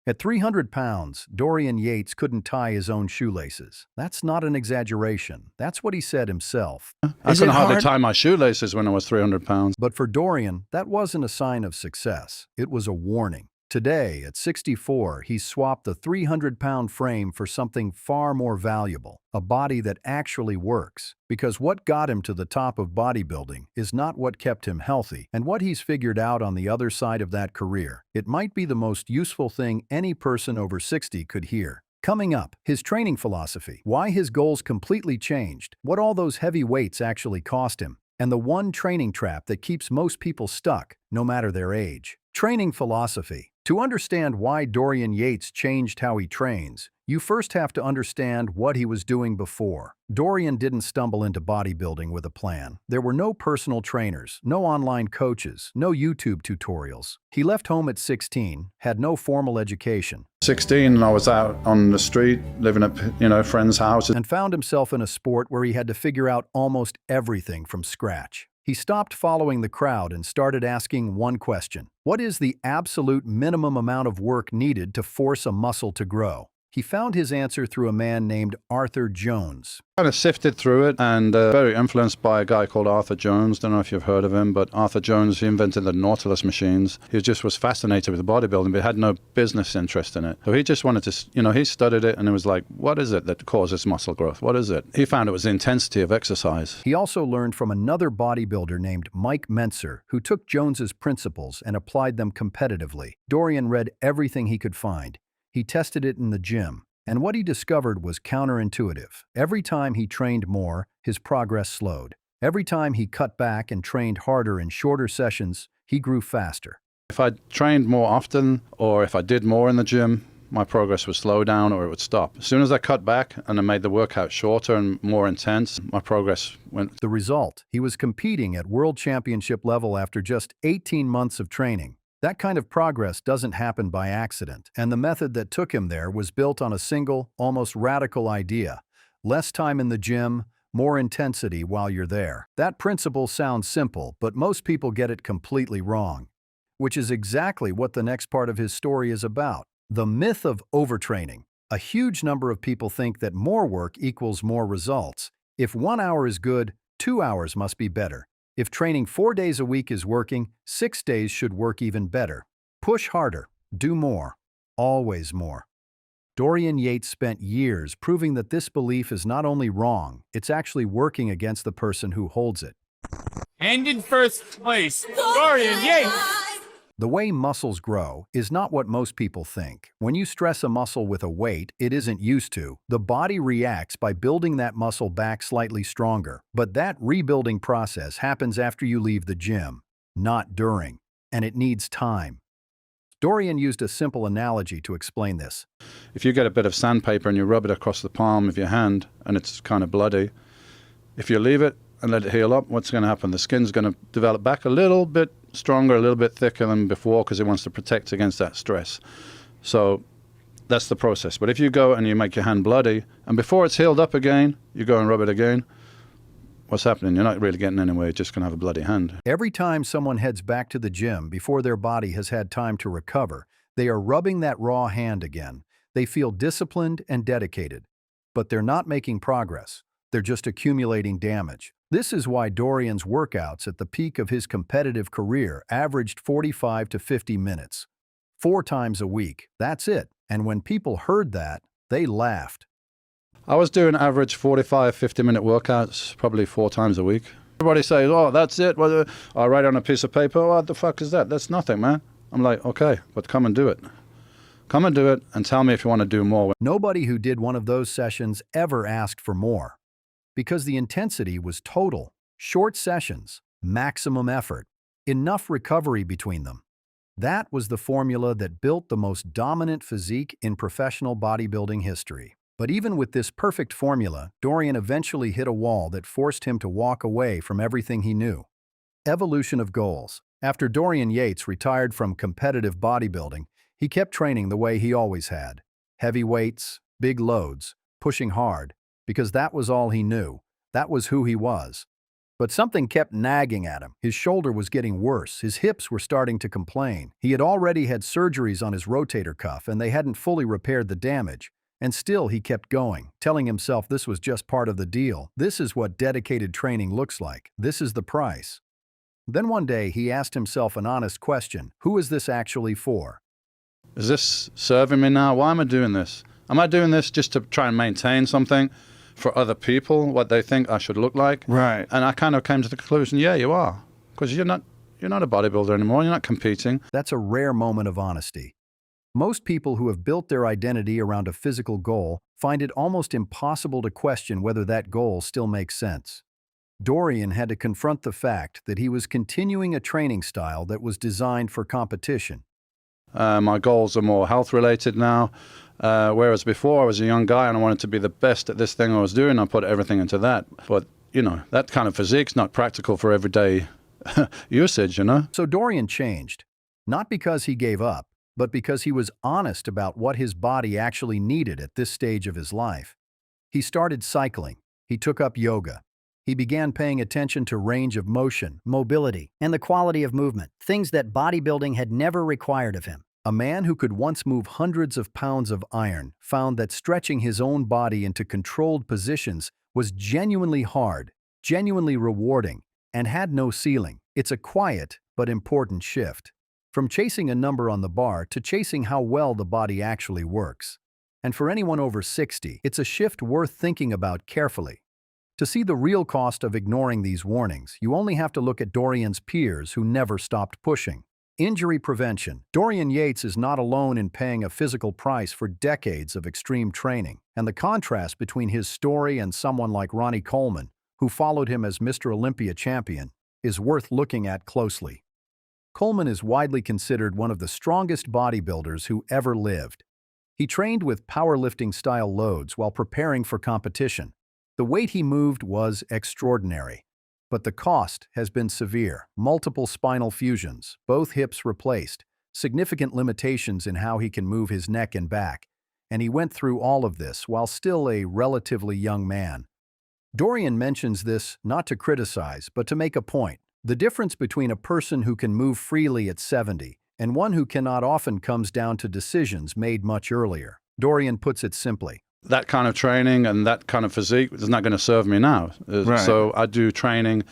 At 300 pounds, Dorian Yates couldn't tie his own shoelaces. That's not an exaggeration. That's what he said himself. I Is it couldn't hardly hard? tie my shoelaces when I was 300 pounds. But for Dorian, that wasn't a sign of success. It was a warning. Today, at 64, he's swapped the 300-pound frame for something far more valuable, a body that actually works. Because what got him to the top of bodybuilding is not what kept him healthy, and what he's figured out on the other side of that career. It might be the most useful thing any person over 60 could hear. Coming up, his training philosophy, why his goals completely changed, what all those heavy weights actually cost him, and the one training trap that keeps most people stuck, no matter their age. Training philosophy. To understand why Dorian Yates changed how he trains, you first have to understand what he was doing before. Dorian didn't stumble into bodybuilding with a plan. There were no personal trainers, no online coaches, no YouTube tutorials. He left home at 16, had no formal education, 16, and I was out on the street, living at, friends' houses. and found himself in a sport where he had to figure out almost everything from scratch. He stopped following the crowd and started asking one question. What is the absolute minimum amount of work needed to force a muscle to grow? He found his answer through a man named Arthur Jones. Kind of sifted through it, and very influenced by a guy called Arthur Jones. Don't know if you've heard of him, but Arthur Jones, he invented the Nautilus machines. He just was fascinated with bodybuilding, but had no business interest in it. So he just wanted to, he studied it, and it was like, what is it that causes muscle growth? What is it? He found it was the intensity of exercise. He also learned from another bodybuilder named Mike Mentzer, who took Jones's principles and applied them competitively. Dorian read everything he could find. He tested it in the gym, and what he discovered was counterintuitive. Every time he trained more, his progress slowed. Every time he cut back and trained harder in shorter sessions, he grew faster. If I trained more often, or if I did more in the gym, my progress would slow down or it would stop. As soon as I cut back and I made the workout shorter and more intense, my progress went. The result, he was competing at world championship level after just 18 months of training. That kind of progress doesn't happen by accident, and the method that took him there was built on a single, almost radical idea. Less time in the gym, more intensity while you're there. That principle sounds simple, but most people get it completely wrong, which is exactly what the next part of his story is about. The myth of overtraining. A huge number of people think that more work equals more results. If 1 hour is good, 2 hours must be better. If training 4 days a week is working, 6 days should work even better. Push harder, do more, always more. Dorian Yates spent years proving that this belief is not only wrong, it's actually working against the person who holds it. And in first place, Dorian Yates! The way muscles grow is not what most people think. When you stress a muscle with a weight it isn't used to, the body reacts by building that muscle back slightly stronger. But that rebuilding process happens after you leave the gym, not during, and it needs time. Dorian used a simple analogy to explain this. If you get a bit of sandpaper and you rub it across the palm of your hand and it's kind of bloody, if you leave it and let it heal up, what's going to happen? The skin's going to develop back a little bit stronger, a little bit thicker than before because it wants to protect against that stress. So that's the process. But if you go and you make your hand bloody, and before it's healed up again, you go and rub it again, what's happening? You're not really getting anywhere, you're just going to have a bloody hand. Every time someone heads back to the gym before their body has had time to recover, they are rubbing that raw hand again. They feel disciplined and dedicated, but they're not making progress. They're just accumulating damage. This is why Dorian's workouts at the peak of his competitive career averaged 45 to 50 minutes. 4 times a week, that's it. And when people heard that, they laughed. I was doing average 45, 50-minute workouts, probably 4 times a week. Everybody says, oh, that's it. Well, I write on a piece of paper, what the fuck is that? That's nothing, man. I'm like, okay, but come and do it. Come and do it and tell me if you want to do more. Nobody who did one of those sessions ever asked for more, because the intensity was total. Short sessions, maximum effort, enough recovery between them. That was the formula that built the most dominant physique in professional bodybuilding history. But even with this perfect formula, Dorian eventually hit a wall that forced him to walk away from everything he knew. Evolution of goals. After Dorian Yates retired from competitive bodybuilding, he kept training the way he always had. Heavy weights, big loads, pushing hard, because that was all he knew. That was who he was. But something kept nagging at him. His shoulder was getting worse. His hips were starting to complain. He had already had surgeries on his rotator cuff, and they hadn't fully repaired the damage. And still he kept going, telling himself this was just part of the deal. This is what dedicated training looks like. This is the price. Then one day he asked himself an honest question. Who is this actually for? Is this serving me now? Why am I doing this? Am I doing this just to try and maintain something for other people, what they think I should look like? Right. And I kind of came to the conclusion, yeah, you are. Because you're not a bodybuilder anymore. You're not competing. That's a rare moment of honesty. Most people who have built their identity around a physical goal find it almost impossible to question whether that goal still makes sense. Dorian had to confront the fact that he was continuing a training style that was designed for competition. My goals are more health-related now, whereas before I was a young guy and I wanted to be the best at this thing I was doing. I put everything into that. But, that kind of physique's not practical for everyday usage, So Dorian changed, not because he gave up, but because he was honest about what his body actually needed at this stage of his life. He started cycling. He took up yoga. He began paying attention to range of motion, mobility, and the quality of movement, things that bodybuilding had never required of him. A man who could once move hundreds of pounds of iron found that stretching his own body into controlled positions was genuinely hard, genuinely rewarding, and had no ceiling. It's a quiet but important shift. From chasing a number on the bar to chasing how well the body actually works. And for anyone over 60, it's a shift worth thinking about carefully. To see the real cost of ignoring these warnings, you only have to look at Dorian's peers who never stopped pushing. Injury prevention. Dorian Yates is not alone in paying a physical price for decades of extreme training, and the contrast between his story and someone like Ronnie Coleman, who followed him as Mr. Olympia champion, is worth looking at closely. Coleman is widely considered one of the strongest bodybuilders who ever lived. He trained with powerlifting-style loads while preparing for competition. The weight he moved was extraordinary, but the cost has been severe. Multiple spinal fusions, both hips replaced, significant limitations in how he can move his neck and back, and he went through all of this while still a relatively young man. Dorian mentions this not to criticize, but to make a point. The difference between a person who can move freely at 70 and one who cannot often comes down to decisions made much earlier. Dorian puts it simply. That kind of training and that kind of physique is not going to serve me now. Right. So I do training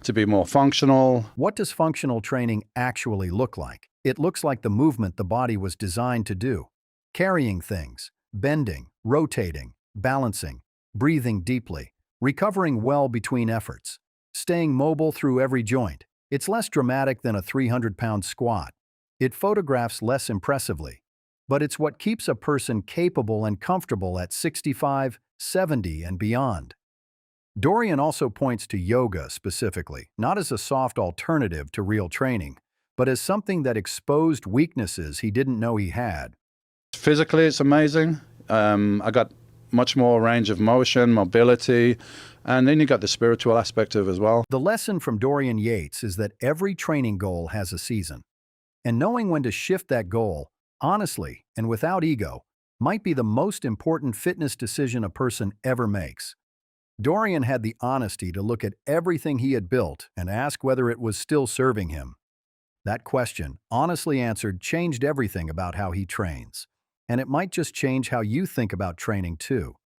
to be more functional. What does functional training actually look like? It looks like the movement the body was designed to do. Carrying things, bending, rotating, balancing, breathing deeply, recovering well between efforts, staying mobile through every joint. It's less dramatic than a 300-pound squat. It photographs less impressively. But it's what keeps a person capable and comfortable at 65, 70, and beyond. Dorian also points to yoga specifically, not as a soft alternative to real training, but as something that exposed weaknesses he didn't know he had. Physically, it's amazing. I got much more range of motion, mobility, and then you got the spiritual aspect of it as well. The lesson from Dorian Yates is that every training goal has a season. And knowing when to shift that goal, honestly, and without ego, might be the most important fitness decision a person ever makes. Dorian had the honesty to look at everything he had built and ask whether it was still serving him. That question, honestly answered, changed everything about how he trains. And it might just change how you think about training too.